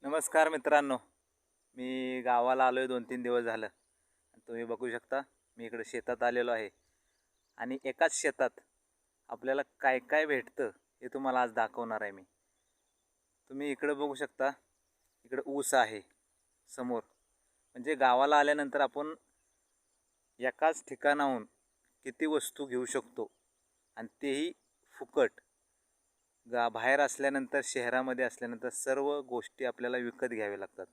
नमस्कार मित्रांनो, मी गावाला आलो आहे 2-3 दिवस झालं. तुम्ही बघू शकता मी इकडे शेतात आलेलो आहे आणि एकाच शेतात आपल्याला काय काय भेटतं हे तुम्हाला आज दाखवणार आहे मी. तुम्ही इकडे बघू शकता, इकडे ऊस आहे समोर. म्हणजे गावाला आल्यानंतर आपण एकाच ठिकाणाहून किती वस्तू घेऊ शकतो आणि तेही फुकट. बाहेर असल्यानंतर, शहरामध्ये असल्यानंतर सर्व गोष्टी आपल्याला विकत घ्याव्या लागतात.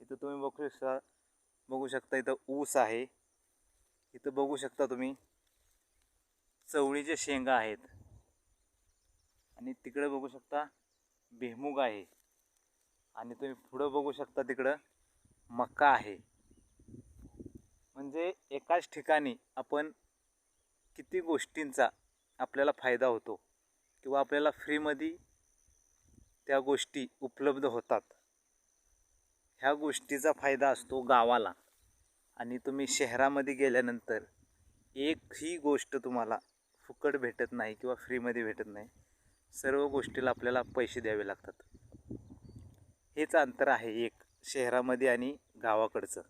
इथं तुम्ही बघू शकता इथं ऊस आहे. इथं बघू शकता तुम्ही चवळीचे शेंगा आहेत आणि तिकडे बघू शकता भुईमूग आहे आणि तुम्ही पुढं बघू शकता तिकडं मका आहे. म्हणजे एकाच ठिकाणी आपण किती गोष्टींचा आपल्याला फायदा होतो किंवा आपल्याला फ्रीमध्ये त्या गोष्टी उपलब्ध होतात. ह्या गोष्टीचा फायदा असतो गावाला. आणि तुम्ही शहरामध्ये गेल्यानंतर एकही गोष्ट तुम्हाला फुकट भेटत नाही किंवा फ्रीमध्ये भेटत नाही. सर्व गोष्टीला आपल्याला पैसे द्यावे लागतात. हेच अंतर आहे एक शहरामध्ये आणि गावाकडचं.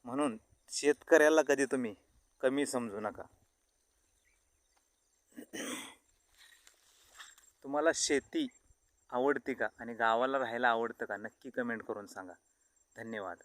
म्हणून शेतकऱ्याला कधी तुम्ही कमी समजू नका. तुम्हाला शेती आवडते का आणि गावाला राहायला आवडतं का? नक्की कमेंट करून सांगा. धन्यवाद.